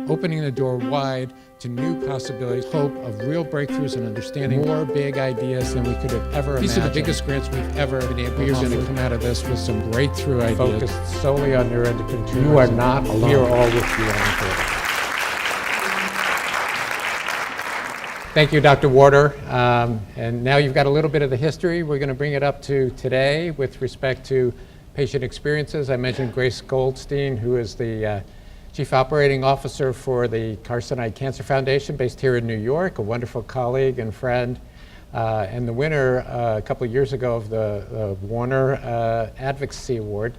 opening the door wide to new possibilities, hope of real breakthroughs and understanding more big ideas than we could have ever imagined. These are the biggest grants we've ever been able to offer. We're going to come out of this with some breakthrough ideas. Focused solely on neuroendocrine tumors. You are not alone. We are all with you on the board. Thank you, Dr. Warder. And now you've got a little bit of the history. We're going to bring it up to today with respect to patient experiences. I mentioned Grace Goldstein, who is the Chief Operating Officer for the Carcinoid Cancer Foundation based here in New York, a wonderful colleague and friend, and the winner a couple of years ago of the Warner Advocacy Award.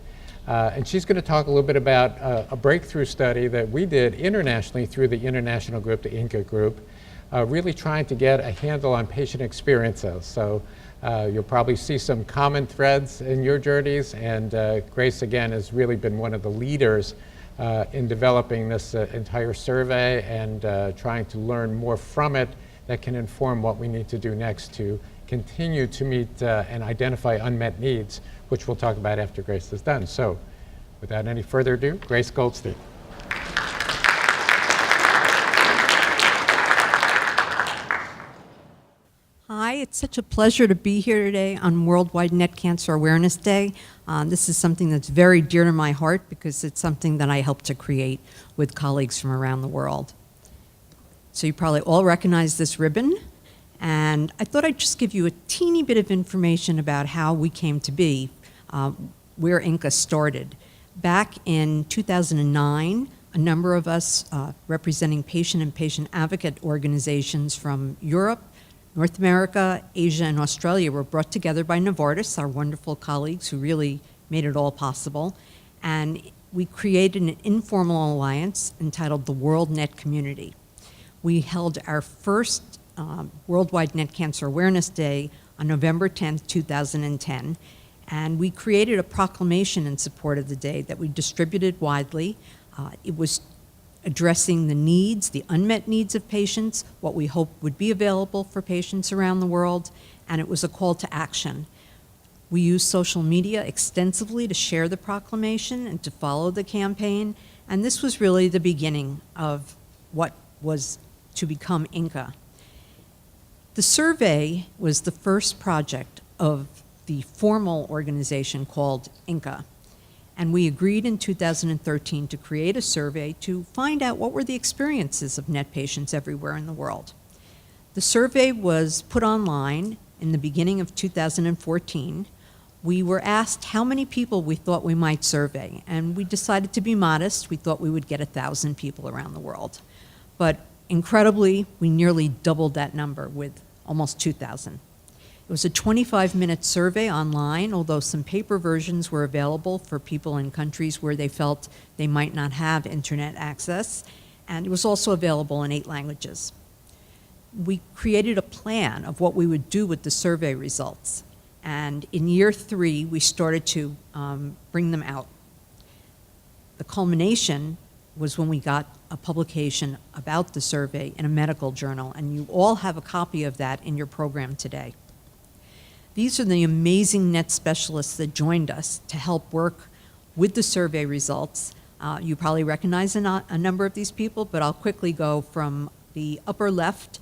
And she's going to talk a little bit about a breakthrough study that we did internationally through the international group, the INCA group, really trying to get a handle on patient experiences. So you'll probably see some common threads in your journeys, and Grace, again, has really been one of the leaders in developing this entire survey and trying to learn more from it that can inform what we need to do next to continue to meet and identify unmet needs, which we'll talk about after Grace is done. So without any further ado, Grace Goldstein. Hi, it's such a pleasure to be here today on Worldwide Net Cancer Awareness Day. This is something that's very dear to my heart because it's something that I helped to create with colleagues from around the world. So you probably all recognize this ribbon, and I thought I'd just give you a teeny bit of information about how we came to be, where INCA started. Back in 2009, a number of us representing patient and patient advocate organizations from Europe, North America, Asia, and Australia were brought together by Novartis, our wonderful colleagues who really made it all possible. And we created an informal alliance entitled the World Net Community. We held our first Worldwide Net Cancer Awareness Day on November 10th, 2010. And we created a proclamation in support of the day that we distributed widely. It was addressing the needs, the unmet needs of patients, what we hope would be available for patients around the world, and it was a call to action. We used social media extensively to share the proclamation and to follow the campaign, and this was really the beginning of what was to become INCA. The survey was the first project of the formal organization called INCA. And we agreed in 2013 to create a survey to find out what were the experiences of NET patients everywhere in the world. The survey was put online in the beginning of 2014. We were asked how many people we thought we might survey, and we decided to be modest. We thought we would get 1,000 people around the world. But incredibly, we nearly doubled that number with almost 2,000. It was a 25-minute survey online, although some paper versions were available for people in countries where they felt they might not have internet access, and it was also available in 8 languages. We created a plan of what we would do with the survey results, and in year 3, we started to bring them out. The culmination was when we got a publication about the survey in a medical journal, and you all have a copy of that in your program today. These are the amazing NET specialists that joined us to help work with the survey results. You probably recognize a number of these people, but I'll quickly go from the upper left,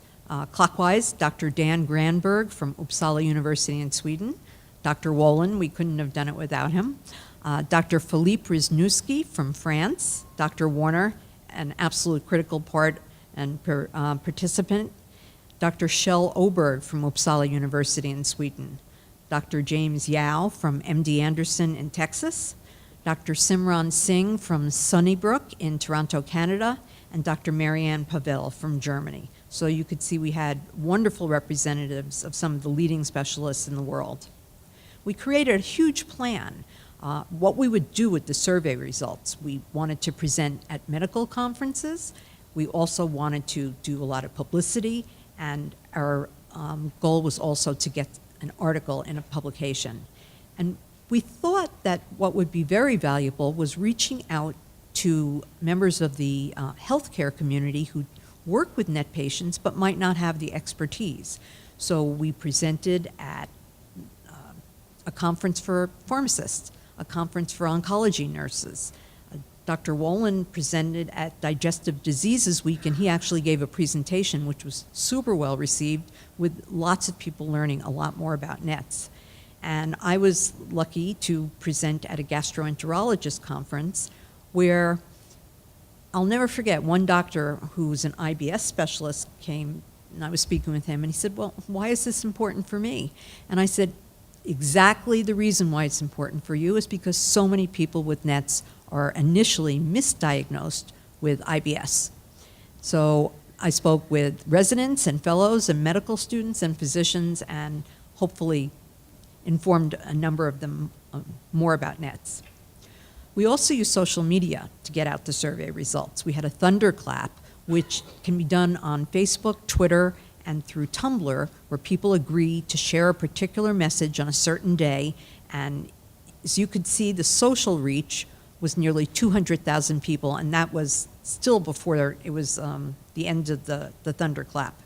clockwise, Dr. Dan Granberg from Uppsala University in Sweden. Dr. Wolin, we couldn't have done it without him. Dr. Philippe Riznuski from France. Dr. Warner, an absolute critical part and participant. Dr. Kjell Oberg from Uppsala University in Sweden. Dr. James Yao from MD Anderson in Texas. Dr. Simran Singh from Sunnybrook in Toronto, Canada. And Dr. Marianne Pavel from Germany. So you could see we had wonderful representatives of some of the leading specialists in the world. We created a huge plan, what we would do with the survey results. We wanted to present at medical conferences. We also wanted to do a lot of publicity, and our goal was also to get an article in a publication. And we thought that what would be very valuable was reaching out to members of the healthcare community who work with NET patients but might not have the expertise. So we presented at a conference for pharmacists, a conference for oncology nurses, Dr. Wolin presented at Digestive Diseases Week, and he actually gave a presentation which was super well received, with lots of people learning a lot more about NETs. And I was lucky to present at a gastroenterologist conference where I'll never forget one doctor who was an IBS specialist came, and I was speaking with him, and he said, well, why is this important for me? And I said, exactly the reason why it's important for you is because so many people with NETs are initially misdiagnosed with IBS. So I spoke with residents and fellows and medical students and physicians, and hopefully informed a number of them more about NETs. We also use social media to get out the survey results. We had a Thunderclap, which can be done on Facebook, Twitter, and through Tumblr, where people agree to share a particular message on a certain day. And as you could see, the social reach was nearly 200,000 people, and that was still before it was the end of the Thunderclap.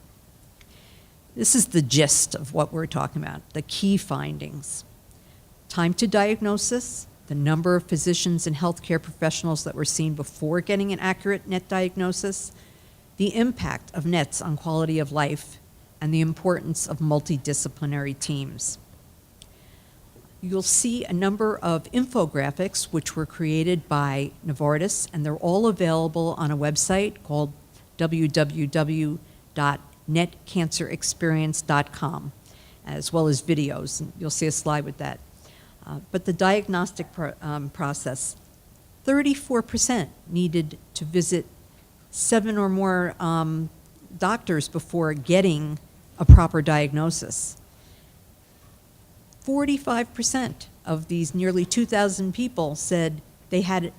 This is the gist of what we're talking about, the key findings. Time to diagnosis, the number of physicians and healthcare professionals that were seen before getting an accurate NET diagnosis, the impact of NETs on quality of life, and the importance of multidisciplinary teams. You'll see a number of infographics which were created by Novartis, and they're all available on a website called www.netcancerexperience.com, as well as videos. And you'll see a slide with that. But the diagnostic process, 34% needed to visit 7 or more doctors before getting a proper diagnosis. 45% of these nearly 2,000 people said they had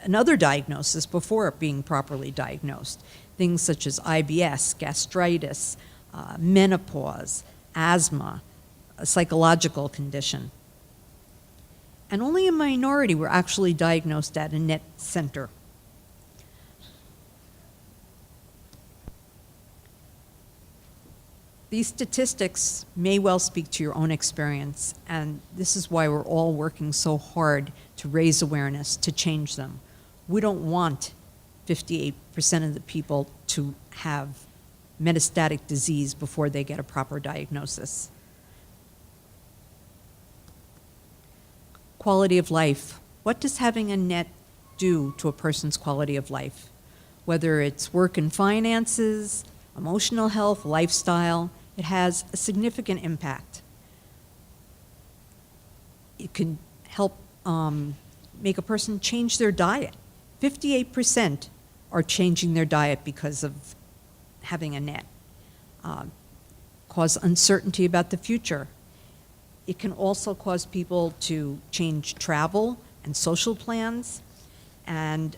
another diagnosis before being properly diagnosed. Things such as IBS, gastritis, menopause, asthma, a psychological condition. And only a minority were actually diagnosed at a NET center. These statistics may well speak to your own experience, and this is why we're all working so hard to raise awareness, to change them. We don't want 58% of the people to have metastatic disease before they get a proper diagnosis. Quality of life. What does having a NET do to a person's quality of life? Whether it's work and finances, emotional health, lifestyle, it has a significant impact. It can help make a person change their diet. 58% are changing their diet because of having a NET. Cause uncertainty about the future. It can also cause people to change travel and social plans. And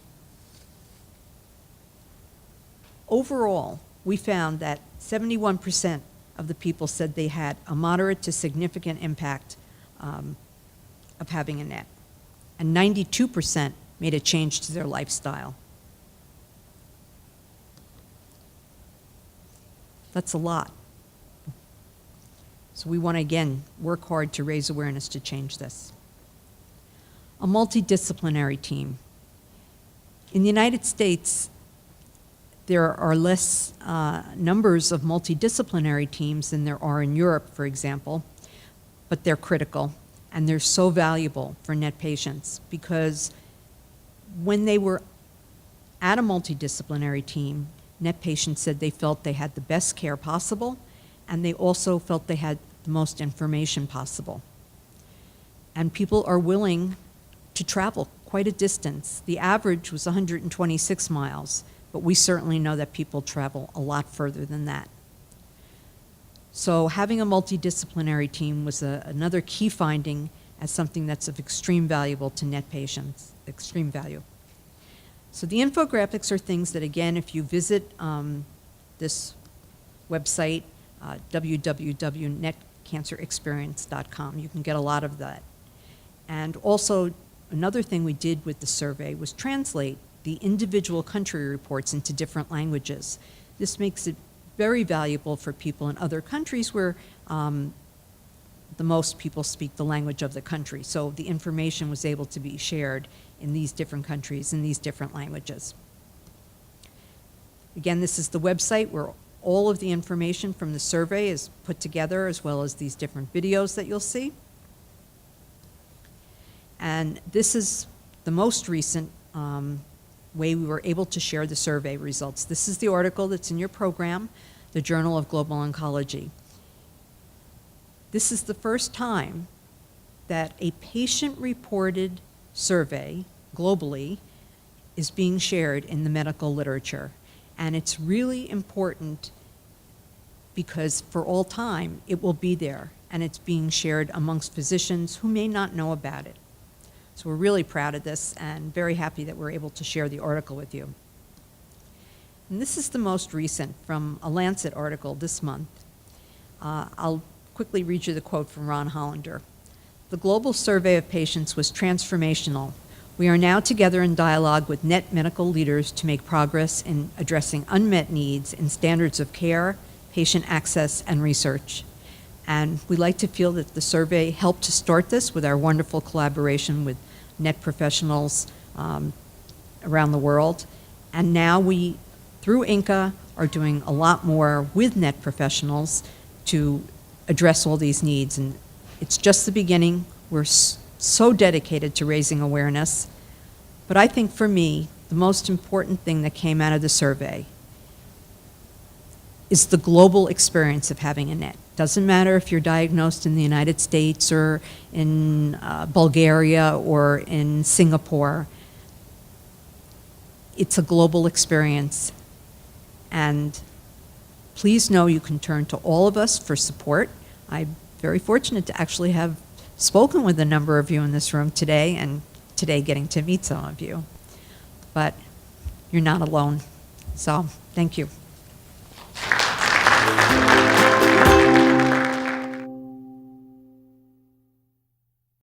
overall, we found that 71% of the people said they had a moderate to significant impact of having a NET. And 92% made a change to their lifestyle. That's a lot. So we want to, again, work hard to raise awareness to change this. A multidisciplinary team. In the United States, there are less numbers of multidisciplinary teams than there are in Europe, for example, but they're critical, and they're so valuable for NET patients because when they were at a multidisciplinary team, NET patients said they felt they had the best care possible, and they also felt they had the most information possible. And people are willing to travel quite a distance. The average was 126 miles, but we certainly know that people travel a lot further than that. So having a multidisciplinary team was another key finding as something that's of extreme value to NET patients, extreme value. So the infographics are things that, again, if you visit this website, www.netcancerexperience.com, you can get a lot of that. And also, another thing we did with the survey was translate the individual country reports into different languages. This makes it very valuable for people in other countries where the most people speak the language of the country. So the information was able to be shared in these different countries, in these different languages. Again, this is the website where all of the information from the survey is put together, as well as these different videos that you'll see. And this is the most recent way we were able to share the survey results. This is the article that's in your program, the Journal of Global Oncology. This is the first time that a patient-reported survey globally is being shared in the medical literature. And it's really important because for all time, it will be there, and it's being shared amongst physicians who may not know about it. So we're really proud of this and very happy that we're able to share the article with you. And this is the most recent from a Lancet article this month. I'll quickly read you the quote from Ron Hollander. "The global survey of patients was transformational. We are now together in dialogue with NET medical leaders to make progress in addressing unmet needs in standards of care, patient access, and research." And we like to feel that the survey helped to start this with our wonderful collaboration with NET professionals around the world. And now we, through INCA, are doing a lot more with NET professionals to address all these needs. And it's just the beginning. We're so dedicated to raising awareness. But I think for me, the most important thing that came out of the survey is the global experience of having a NET. Doesn't matter if you're diagnosed in the United States or in Bulgaria or in Singapore. It's a global experience. And please know you can turn to all of us for support. I'm very fortunate to actually have spoken with a number of you in this room today, and today getting to meet some of you. But you're not alone. So, thank you.